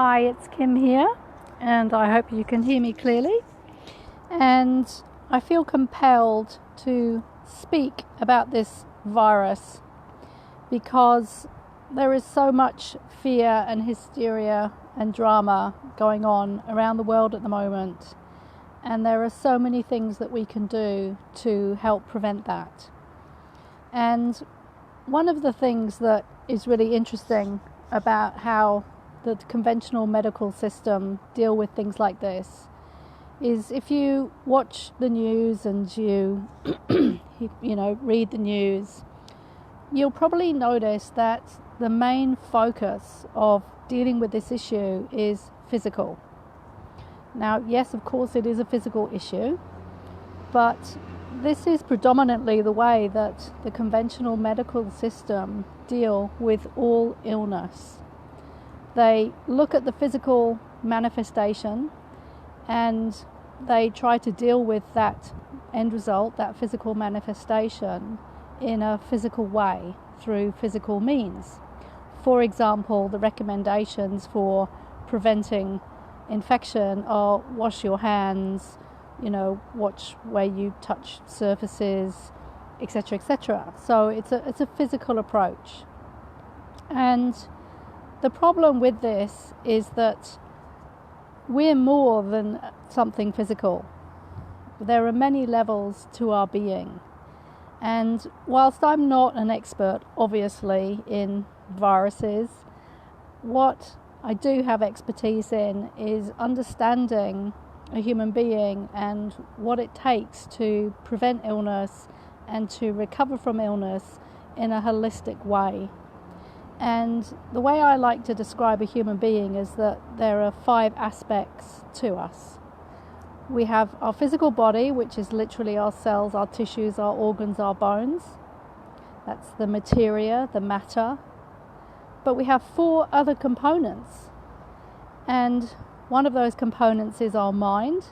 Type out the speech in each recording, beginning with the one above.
Hi, it's Kim here, and I hope you can hear me clearly. And I feel compelled to speak about this virus because there is so much fear and hysteria and drama going on around the world at the moment. And there are so many things that we can do to help prevent that. And one of the things that is really interesting about how the conventional medical system deal with things like this is if you watch the news and you read the news, you'll probably notice that the main focus of dealing with this issue is physical. Now, yes, of course it is a physical issue, but this is predominantly the way that the conventional medical system deal with all illness. They look at the physical manifestation and they try to deal with that end result, that physical manifestation, in a physical way through physical means. For example, the recommendations for preventing infection are wash your hands, watch where you touch surfaces, etc., etc. So it's a physical approach. And the problem with this is that we're more than something physical. There are many levels to our being. And whilst I'm not an expert, obviously, in viruses, what I do have expertise in is understanding a human being and what it takes to prevent illness and to recover from illness in a holistic way. And the way I like to describe a human being is that there are 5 aspects to us. We have our physical body, which is literally our cells, our tissues, our organs, our bones. That's the materia, the matter. But we have 4 other components. And one of those components is our mind,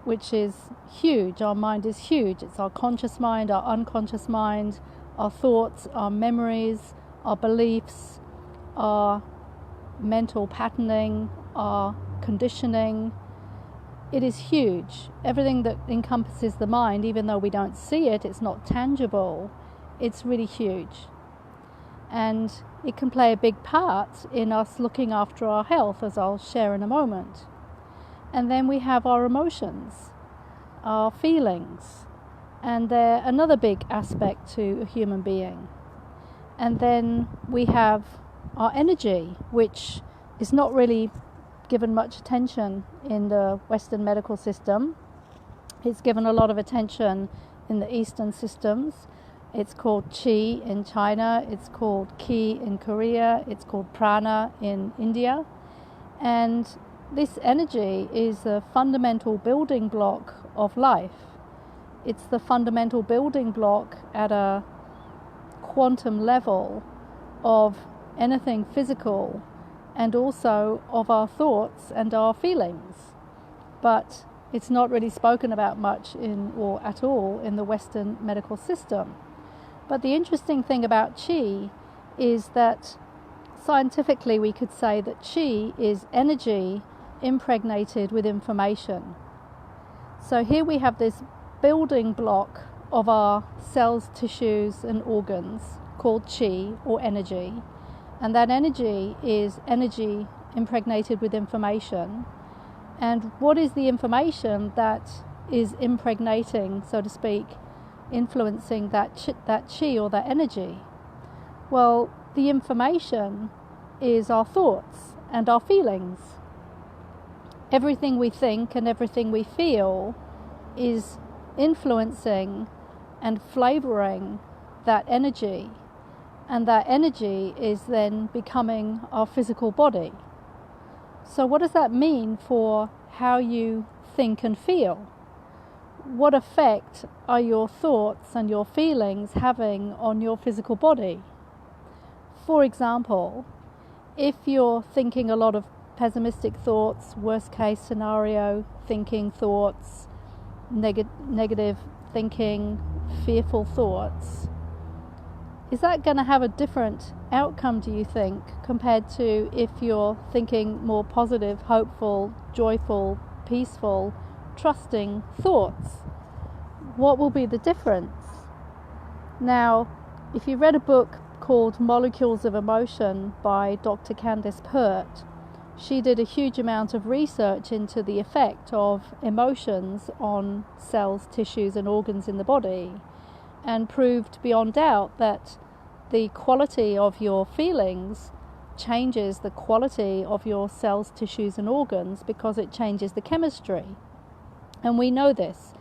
which is huge. Our mind is huge. It's our conscious mind, our unconscious mind, our thoughts, our memories, our beliefs, our mental patterning, our conditioning. It is huge. Everything that encompasses the mind, even though we don't see it, it's not tangible, it's really huge. And it can play a big part in us looking after our health, as I'll share in a moment. And then we have our emotions, our feelings, and they're another big aspect to a human being. And then we have our energy, which is not really given much attention in the Western medical system. It's given a lot of attention in the Eastern systems. It's called Qi in China, it's called Ki in Korea, it's called Prana in India. And this energy is a fundamental building block of life. It's the fundamental building block at a quantum level of anything physical and also of our thoughts and our feelings. But it's not really spoken about much or at all in the Western medical system. But the interesting thing about Qi is that scientifically we could say that Qi is energy impregnated with information. So here we have this building block of our cells, tissues and organs called Qi, or energy. And that energy is energy impregnated with information. And what is the information that is impregnating, so to speak, influencing that Qi or that energy? Well, the information is our thoughts and our feelings. Everything we think and everything we feel is influencing and flavoring that energy, and that energy is then becoming our physical body. So what does that mean for how you think and feel? What effect are your thoughts and your feelings having on your physical body? For example, if you're thinking a lot of pessimistic thoughts, worst case scenario thinking thoughts, negative thinking, fearful thoughts, is that going to have a different outcome do you think compared to if you're thinking more positive, hopeful, joyful, peaceful, trusting thoughts? What will be the difference? Now, if you read a book called Molecules of Emotion by Dr. Candace Pert, she did a huge amount of research into the effect of emotions on cells, tissues and organs in the body, and proved beyond doubt that the quality of your feelings changes the quality of your cells, tissues and organs because it changes the chemistry. And we know this.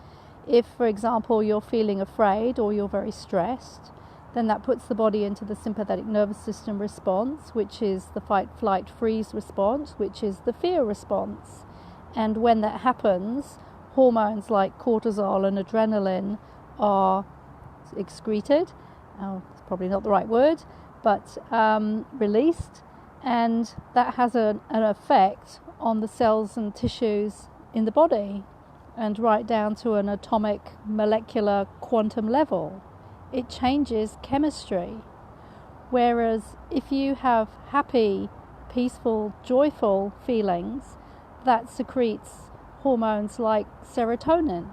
If, for example, you're feeling afraid or you're very stressed, then that puts the body into the sympathetic nervous system response, which is the fight, flight, freeze response, which is the fear response. And when that happens, hormones like cortisol and adrenaline are excreted. It's probably not the right word, but released. And that has an effect on the cells and tissues in the body, and right down to an atomic, molecular, quantum level. It changes chemistry. Whereas if you have happy, peaceful, joyful feelings, that secretes hormones like serotonin.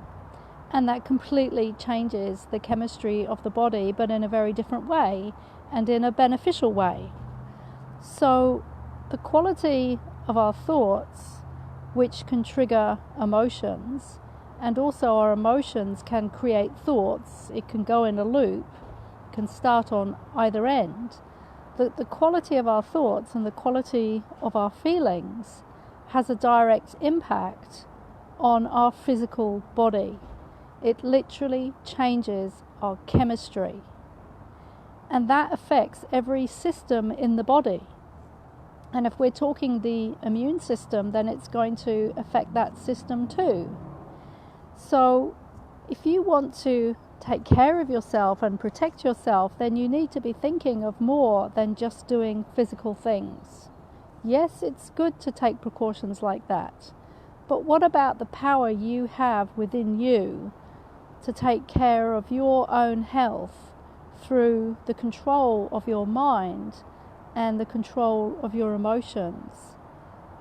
And that completely changes the chemistry of the body, but in a very different way and in a beneficial way. So the quality of our thoughts, which can trigger emotions, and also our emotions can create thoughts. It can go in a loop, can start on either end. The quality of our thoughts and the quality of our feelings has a direct impact on our physical body. It literally changes our chemistry. And that affects every system in the body. And if we're talking the immune system, then it's going to affect that system too. So if you want to take care of yourself and protect yourself, then you need to be thinking of more than just doing physical things. Yes, it's good to take precautions like that. But what about the power you have within you to take care of your own health through the control of your mind and the control of your emotions?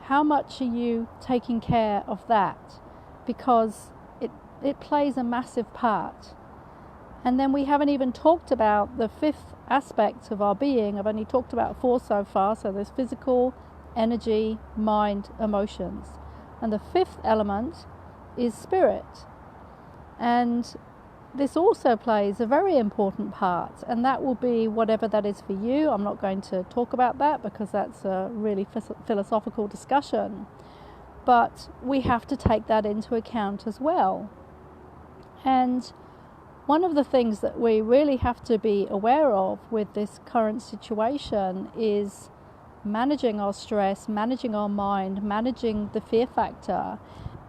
How much are you taking care of that? Because it plays a massive part. And then we haven't even talked about the fifth aspect of our being. I've only talked about 4 so far. So there's physical, energy, mind, emotions. And the fifth element is spirit. And this also plays a very important part, and that will be whatever that is for you. I'm not going to talk about that because that's a really philosophical discussion. But we have to take that into account as well. And one of the things that we really have to be aware of with this current situation is managing our stress, managing our mind, managing the fear factor,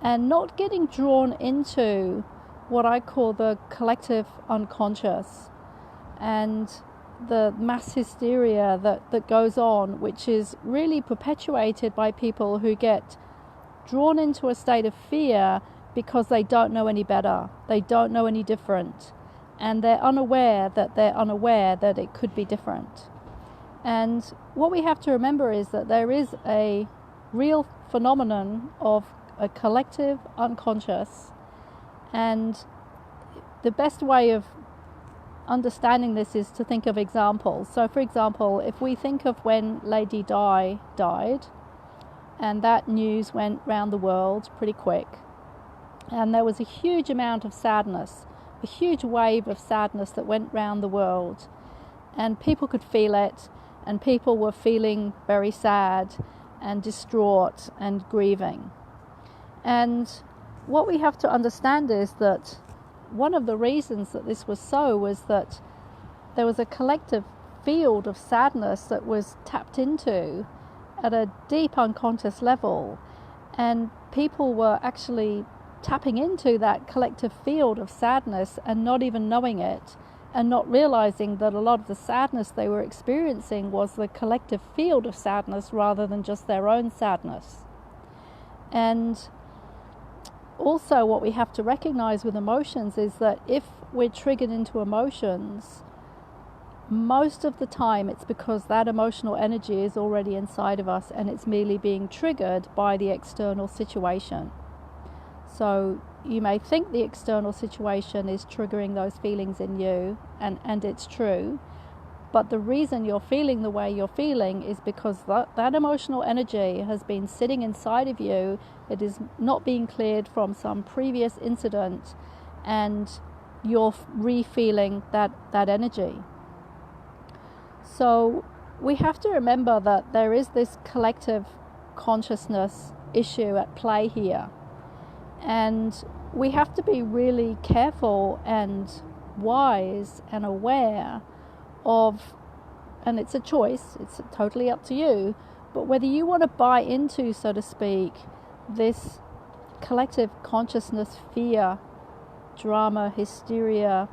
and not getting drawn into what I call the collective unconscious and the mass hysteria that goes on, which is really perpetuated by people who get drawn into a state of fear because they don't know any better, they don't know any different, and they're unaware that it could be different. And what we have to remember is that there is a real phenomenon of a collective unconscious. And the best way of understanding this is to think of examples. So for example, if we think of when Lady Di died, and that news went round the world pretty quick, and there was a huge amount of sadness, a huge wave of sadness that went round the world, and people could feel it, and people were feeling very sad and distraught and grieving. And what we have to understand is that one of the reasons that this was so was that there was a collective field of sadness that was tapped into at a deep unconscious level, and people were actually tapping into that collective field of sadness and not even knowing it, and not realizing that a lot of the sadness they were experiencing was the collective field of sadness rather than just their own sadness. And also what we have to recognize with emotions is that if we're triggered into emotions, most of the time it's because that emotional energy is already inside of us and it's merely being triggered by the external situation. So you may think the external situation is triggering those feelings in you, and it's true, but the reason you're feeling the way you're feeling is because that emotional energy has been sitting inside of you. It is not being cleared from some previous incident, and you're re-feeling that energy. So we have to remember that there is this collective consciousness issue at play here. And we have to be really careful and wise and aware of, and it's a choice, it's totally up to you, but whether you want to buy into, so to speak, this collective consciousness fear, drama, hysteria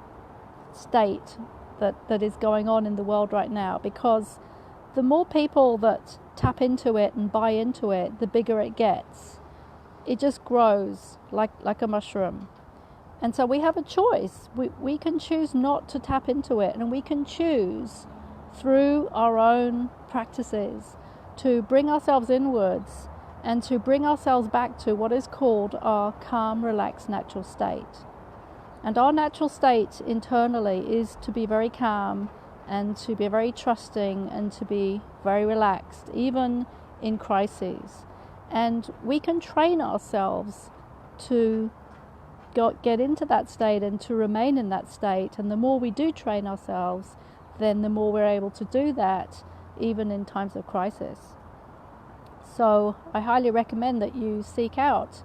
state that is going on in the world right now. Because the more people that tap into it and buy into it, the bigger it gets. It just grows like a mushroom. And so we have a choice. We can choose not to tap into it, and we can choose through our own practices to bring ourselves inwards and to bring ourselves back to what is called our calm, relaxed, natural state. And our natural state internally is to be very calm and to be very trusting and to be very relaxed, even in crises. And we can train ourselves to get into that state and to remain in that state. And the more we do train ourselves, then the more we're able to do that, even in times of crisis. So I highly recommend that you seek out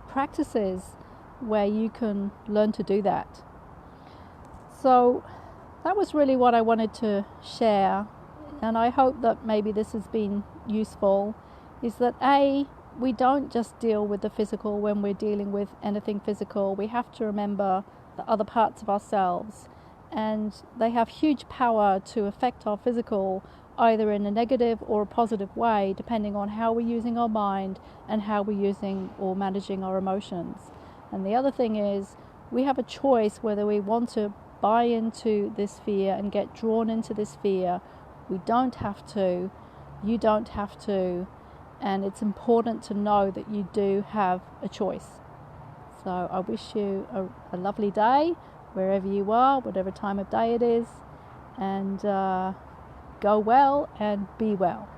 practices where you can learn to do that. So that was really what I wanted to share, and I hope that maybe this has been useful, is that we don't just deal with the physical when we're dealing with anything physical. We have to remember the other parts of ourselves, and they have huge power to affect our physical, either in a negative or a positive way, depending on how we're using our mind and how we're using or managing our emotions. And the other thing is, we have a choice whether we want to buy into this fear and get drawn into this fear. We don't have to. You don't have to. And it's important to know that you do have a choice. So I wish you a lovely day, wherever you are, whatever time of day it is. And go well and be well.